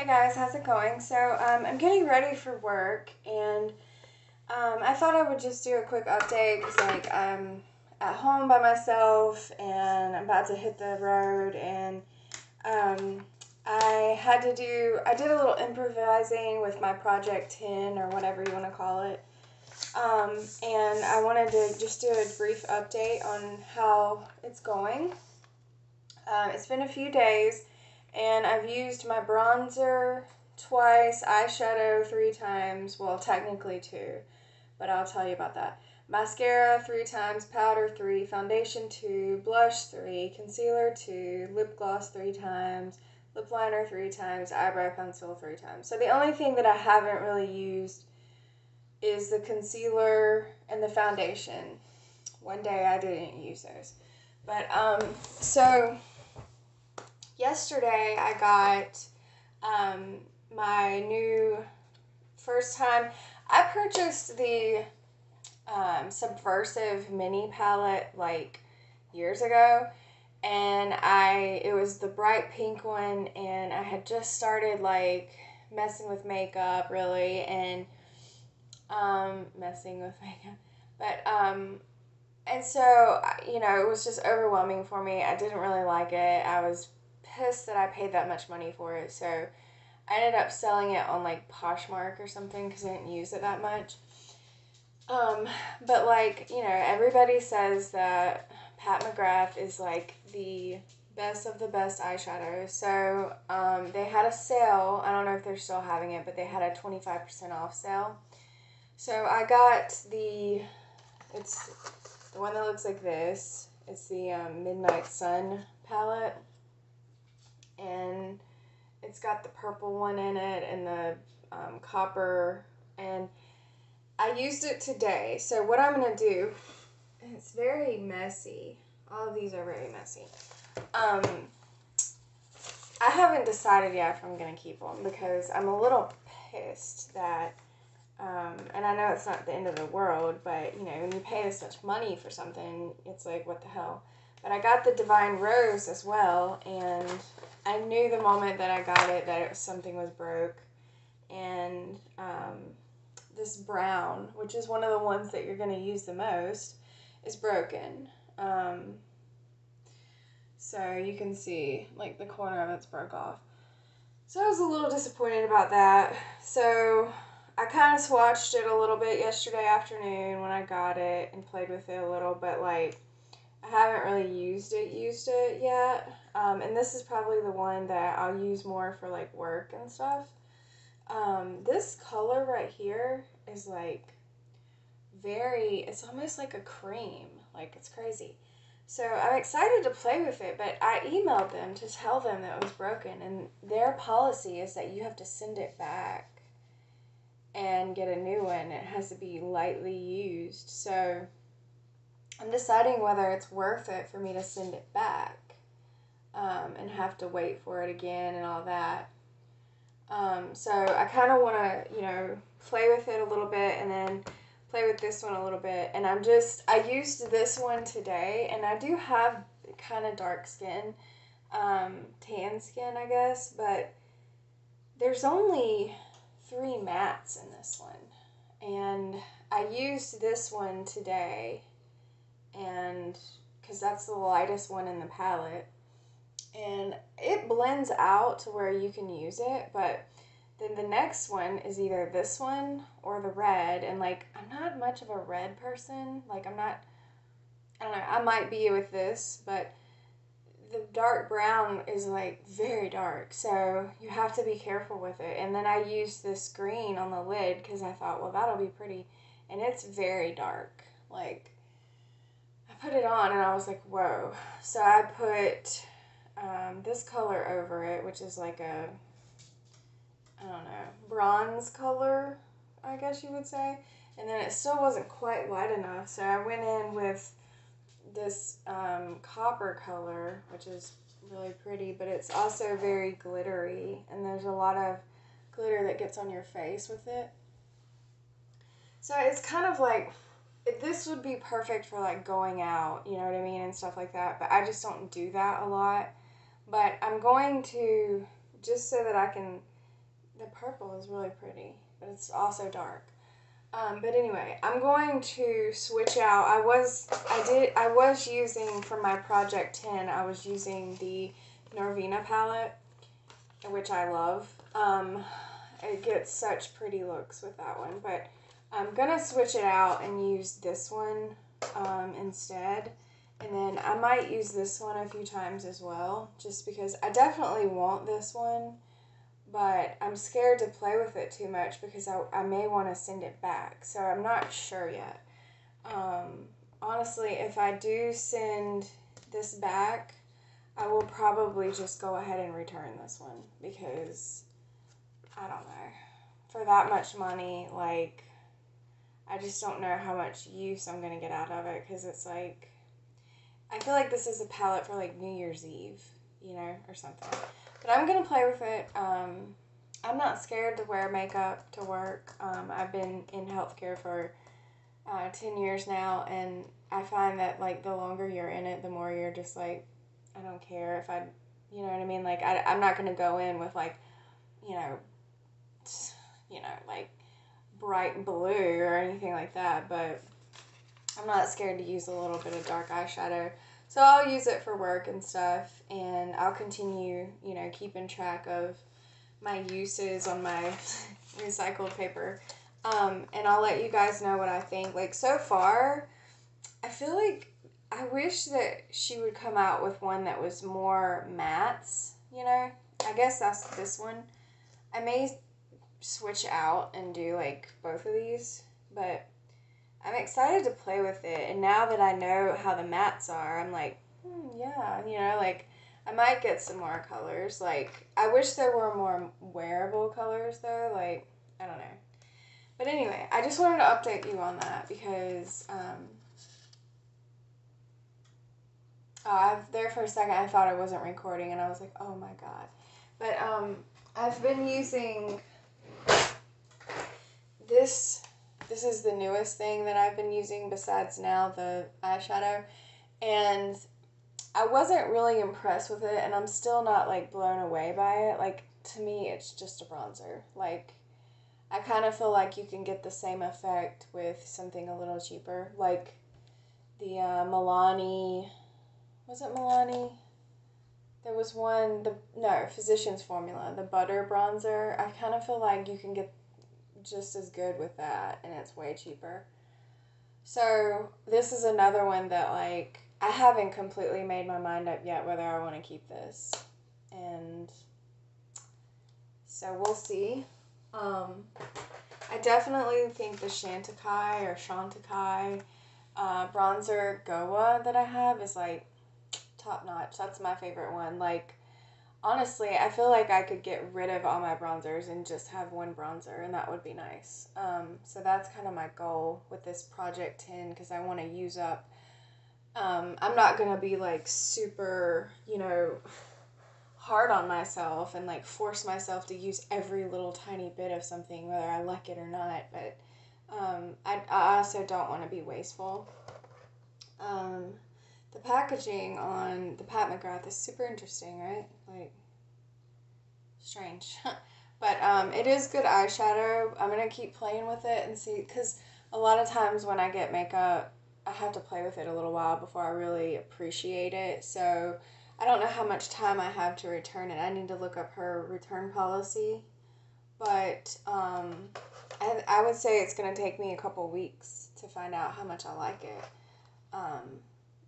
Hey guys, how's it going? I'm getting ready for work, and I thought I would just do a quick update because I'm at home by myself and I'm about to hit the road, and um, I did a little improvising with my Project 10 or whatever you want to call it. And I wanted to just do a brief update on how it's going. It's been a few days, and I've used my bronzer twice, eyeshadow 3 times, well, technically 2, but I'll tell you about that. Mascara 3 times, powder 3, foundation 2, blush 3, concealer 2, lip gloss 3 times, lip liner 3 times, eyebrow pencil 3 times. So the only thing that I haven't really used is the concealer and the foundation. One day I didn't use those. But, so yesterday I got my new first time. I purchased the Subversive mini palette like years ago, and it was the bright pink one, and I had just started like messing with makeup really, and messing with makeup, but and so it was just overwhelming for me. I didn't really like it. I was pissed that I paid that much money for it, so I ended up selling it on like Poshmark or something because I didn't use it that much. But like, everybody says that Pat McGrath is like the best of the best eyeshadows. So they had a sale. I don't know if they're still having it, but they had a 25% off sale. So I got it's the one that looks like this. It's the Midnight Sun palette, and it's got the purple one in it and the copper, and I used it today. So what I'm going to do, it's very messy. All of these are very messy. I haven't decided yet if I'm going to keep them because I'm a little pissed that, and I know it's not the end of the world, but, when you pay this much money for something, it's like, what the hell? But I got the Divine Rose as well, and I knew the moment that I got it that something was broke. And this brown, which is one of the ones that you're going to use the most, is broken. So you can see, like, the corner of it's broke off. So I was a little disappointed about that. So I kind of swatched it a little bit yesterday afternoon when I got it and played with it a little, but, like, I haven't really used it yet. And this is probably the one that I'll use more for, like, work and stuff. This color right here is like it's almost like a cream. Like, it's crazy. So I'm excited to play with it, but I emailed them to tell them that it was broken, and their policy is that you have to send it back and get a new one. It has to be lightly used. So I'm deciding whether it's worth it for me to send it back and have to wait for it again and all that. So I kind of want to, play with it a little bit and then play with this one a little bit. And I used this one today, and I do have kind of dark skin, tan skin, I guess, but there's only 3 mattes in this one. And I used this one today, and because that's the lightest one in the palette. And it blends out to where you can use it, but then the next one is either this one or the red, and like, I'm not much of a red person. Like, I don't know, I might be with this, but the dark brown is like very dark, so you have to be careful with it. And then I used this green on the lid because I thought, well, that'll be pretty, and it's very dark. Like, I put it on and I was like, whoa. So I put this color over it, which is like a, I don't know, bronze color, I guess you would say. And then it still wasn't quite light enough, so I went in with this copper color, which is really pretty, but it's also very glittery, and there's a lot of glitter that gets on your face with it. So it's kind of like, this would be perfect for like going out, you know what I mean, and stuff like that, but I just don't do that a lot. But I'm going to, just so that I can the purple is really pretty, but it's also dark. But anyway, I'm going to switch out. I was using, for my Project 10, I was using the Norvina palette, which I love. It gets such pretty looks with that one, but I'm going to switch it out and use this one instead. And then I might use this one a few times as well, just because I definitely want this one, but I'm scared to play with it too much because I may want to send it back. So I'm not sure yet. Honestly, if I do send this back, I will probably just go ahead and return this one because, I don't know, for that much money, like, I just don't know how much use I'm going to get out of it because it's like, I feel like this is a palette for like New Year's Eve, you know, or something. But I'm going to play with it. I'm not scared to wear makeup to work. I've been in healthcare for 10 years now, and I find that like the longer you're in it, the more you're just like, I don't care if I, you know what I mean? Like I'm not going to go in with like, you know, like bright blue or anything like that, but I'm not scared to use a little bit of dark eyeshadow. So I'll use it for work and stuff, and I'll continue, you know, keeping track of my uses on my recycled paper. And I'll let you guys know what I think. Like, so far, I feel like I wish that she would come out with one that was more mattes, you know? I guess that's this one. I may switch out and do, like, both of these, but I'm excited to play with it. And now that I know how the mattes are, I'm like, yeah, you know, like, I might get some more colors. Like, I wish there were more wearable colors, though. Like, I don't know. But anyway, I just wanted to update you on that because, there for a second I thought I wasn't recording and I was like, oh my god. But, I've been using this is the newest thing that I've been using besides now the eyeshadow, and I wasn't really impressed with it, and I'm still not, like, blown away by it. Like, to me, it's just a bronzer. Like, I kind of feel like you can get the same effect with something a little cheaper. Like, the Milani, was it Milani? There was one, Physicians Formula, the butter bronzer. I kind of feel like you can get just as good with that, and it's way cheaper. So, this is another one that, like, I haven't completely made my mind up yet whether I want to keep this. And so we'll see. I definitely think the Shantakai bronzer Goa that I have is like top notch. That's my favorite one. Like, honestly, I feel like I could get rid of all my bronzers and just have one bronzer, and that would be nice. So that's kind of my goal with this Project 10 because I want to use up. I'm not going to be like super, you know, hard on myself and like force myself to use every little tiny bit of something whether I like it or not, but I also don't want to be wasteful. The packaging on the Pat McGrath is super interesting, right? Like, strange. But it is good eyeshadow. I'm going to keep playing with it and see, because a lot of times when I get makeup, I have to play with it a little while before I really appreciate it. So I don't know how much time I have to return it. I need to look up her return policy. But I would say it's going to take me a couple weeks to find out how much I like it.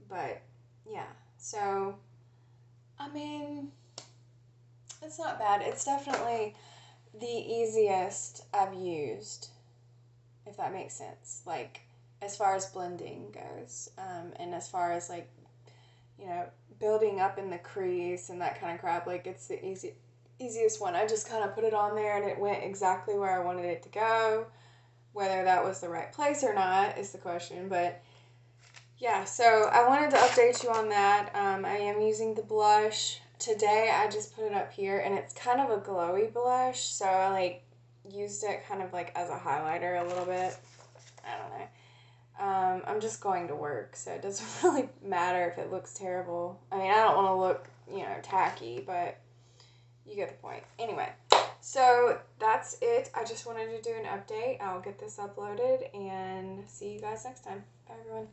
But yeah, so I mean, it's not bad. It's definitely the easiest I've used, if that makes sense. Like, as far as blending goes, and as far as like, you know, building up in the crease and that kind of crap, like, it's the easiest one. I just kind of put it on there and it went exactly where I wanted it to go. Whether that was the right place or not is the question, but yeah, so I wanted to update you on that. I am using the blush. Today I just put it up here, and it's kind of a glowy blush, so I like used it kind of like as a highlighter a little bit. I don't know. I'm just going to work, so it doesn't really matter if it looks terrible. I mean, I don't want to look, you know, tacky, but you get the point. Anyway, So that's it. I just wanted to do an update. I'll get this uploaded and see you guys next time. Bye, everyone.